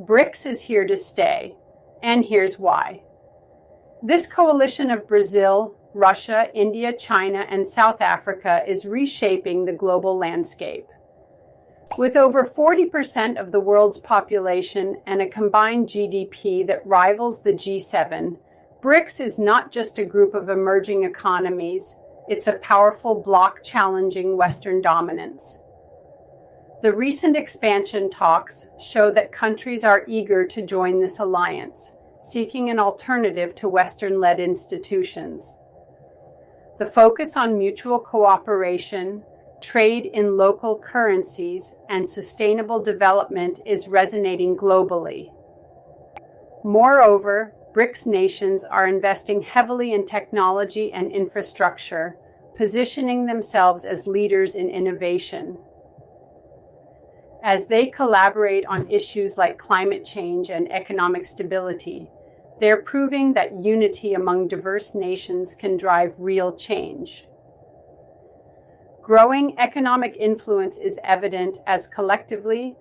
BRICS is here to stay, and here's why. This coalition of Brazil, Russia, India, China, and South Africa is reshaping the global landscape. With over 40% of the world's population and a combined GDP that rivals the G7, BRICS is not just a group of emerging economies, it's a powerful bloc challenging Western dominance. The recent expansion talks show that countries are eager to join this alliance, seeking an alternative to Western-led institutions. The focus on mutual cooperation, trade in local currencies, and sustainable development is resonating globally. Moreover, BRICS nations are investing heavily in technology and infrastructure, positioning themselves as leaders in innovation. As they collaborate on issues like climate change and economic stability, they're proving that unity among diverse nations can drive real change. Growing economic influence is evident as collectively,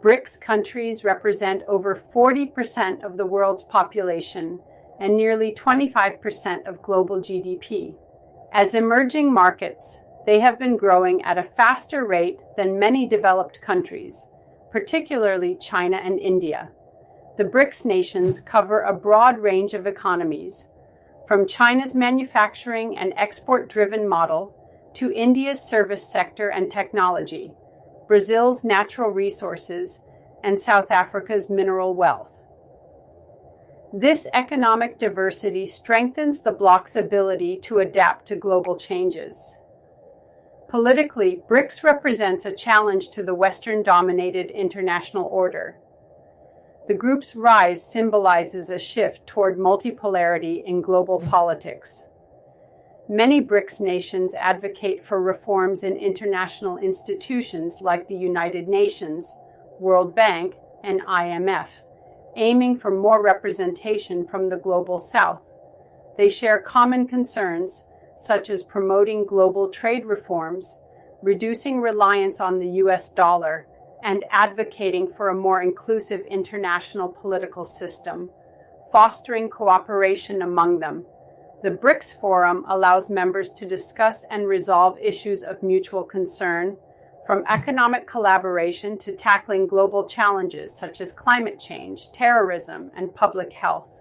BRICS countries represent over 40% of the world's population and nearly 25% of global GDP. As emerging markets, they have been growing at a faster rate than many developed countries, particularly China and India. The BRICS nations cover a broad range of economies, from China's manufacturing and export-driven model to India's service sector and technology, Brazil's natural resources, and South Africa's mineral wealth. This economic diversity strengthens the bloc's ability to adapt to global changes. Politically, BRICS represents a challenge to the Western-dominated international order. The group's rise symbolizes a shift toward multipolarity in global politics. Many BRICS nations advocate for reforms in international institutions like the United Nations, World Bank, and IMF, aiming for more representation from the global South. They share common concerns, such as promoting global trade reforms, reducing reliance on the US dollar, and advocating for a more inclusive international political system, fostering cooperation among them. The BRICS Forum allows members to discuss and resolve issues of mutual concern, from economic collaboration to tackling global challenges such as climate change, terrorism, and public health.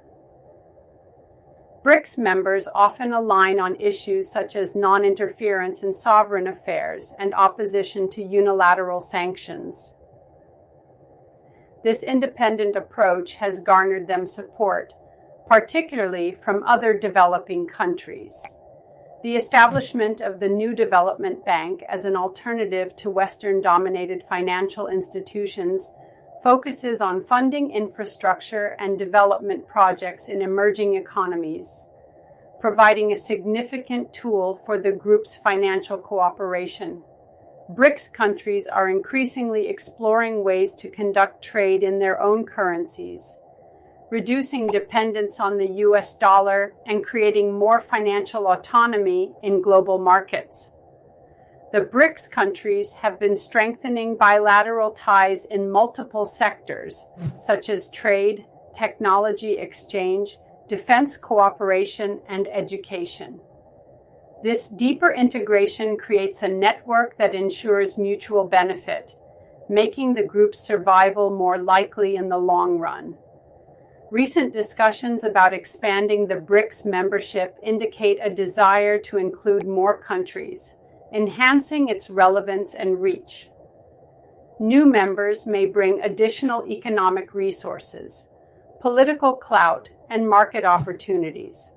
BRICS members often align on issues such as non-interference in sovereign affairs and opposition to unilateral sanctions. This independent approach has garnered them support, particularly from other developing countries. The establishment of the new development bank as an alternative to Western-dominated financial institutions focuses on funding infrastructure and development projects in emerging economies, providing a significant tool for the group's financial cooperation. BRICS countries are increasingly exploring ways to conduct trade in their own currencies, reducing dependence on the US dollar and creating more financial autonomy in global markets. The BRICS countries have been strengthening bilateral ties in multiple sectors, such as trade, technology exchange, defense cooperation, and education. This deeper integration creates a network that ensures mutual benefit, making the group's survival more likely in the long run. Recent discussions about expanding the BRICS membership indicate a desire to include more countries, enhancing its relevance and reach. New members may bring additional economic resources, political clout, and market opportunities.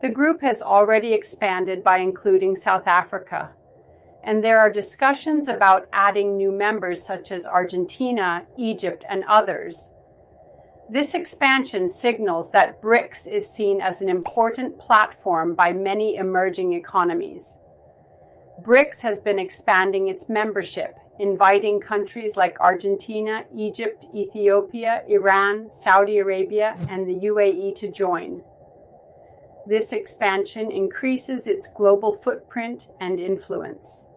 The group has already expanded by including South Africa, and there are discussions about adding new members such as Argentina, Egypt, and others. This expansion signals that BRICS is seen as an important platform by many emerging economies. BRICS has been expanding its membership, inviting countries like Argentina, Egypt, Ethiopia, Iran, Saudi Arabia, and the UAE to join. This expansion increases its global footprint and influence.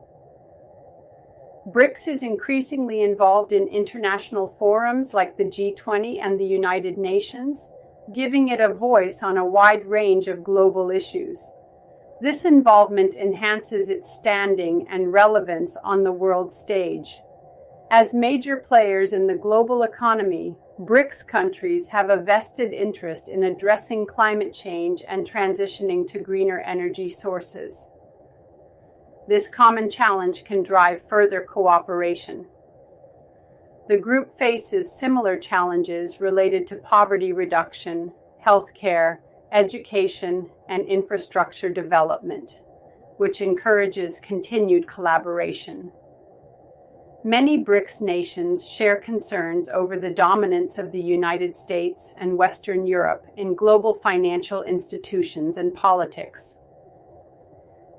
BRICS is increasingly involved in international forums like the G20 and the United Nations, giving it a voice on a wide range of global issues. This involvement enhances its standing and relevance on the world stage. As major players in the global economy, BRICS countries have a vested interest in addressing climate change and transitioning to greener energy sources. This common challenge can drive further cooperation. The group faces similar challenges related to poverty reduction, healthcare, education, and infrastructure development, which encourages continued collaboration. Many BRICS nations share concerns over the dominance of the United States and Western Europe in global financial institutions and politics.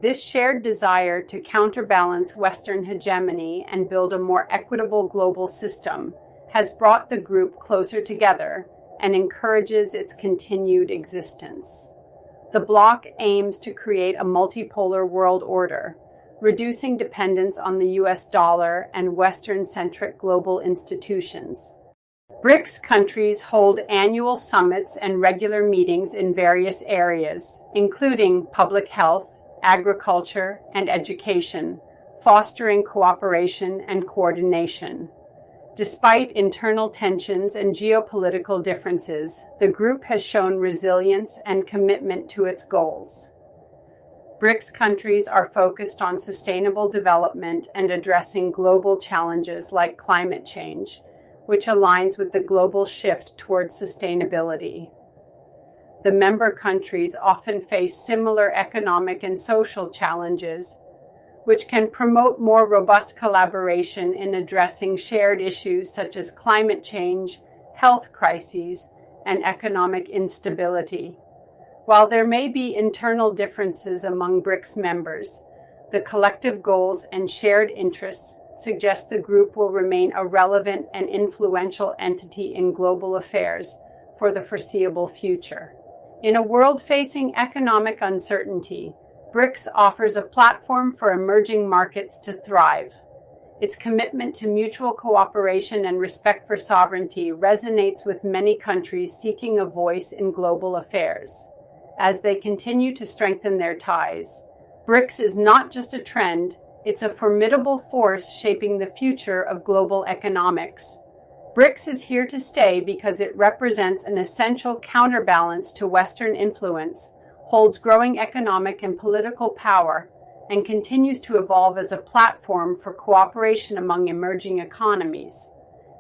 This shared desire to counterbalance Western hegemony and build a more equitable global system has brought the group closer together and encourages its continued existence. The bloc aims to create a multipolar world order, reducing dependence on the US dollar and Western-centric global institutions. BRICS countries hold annual summits and regular meetings in various areas, including public health, agriculture, and education, fostering cooperation and coordination. Despite internal tensions and geopolitical differences, the group has shown resilience and commitment to its goals. BRICS countries are focused on sustainable development and addressing global challenges like climate change, which aligns with the global shift towards sustainability. The member countries often face similar economic and social challenges, which can promote more robust collaboration in addressing shared issues such as climate change, health crises, and economic instability. While there may be internal differences among BRICS members, the collective goals and shared interests suggest the group will remain a relevant and influential entity in global affairs for the foreseeable future. In a world facing economic uncertainty, BRICS offers a platform for emerging markets to thrive. Its commitment to mutual cooperation and respect for sovereignty resonates with many countries seeking a voice in global affairs. As they continue to strengthen their ties, BRICS is not just a trend, it's a formidable force shaping the future of global economics. BRICS is here to stay because it represents an essential counterbalance to Western influence, holds growing economic and political power, and continues to evolve as a platform for cooperation among emerging economies.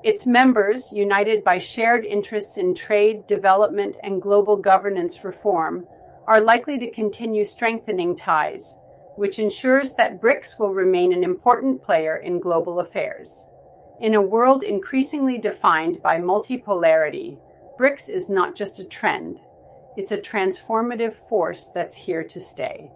Its members, united by shared interests in trade, development, and global governance reform, are likely to continue strengthening ties, which ensures that BRICS will remain an important player in global affairs. In a world increasingly defined by multipolarity, BRICS is not just a trend, it's a transformative force that's here to stay.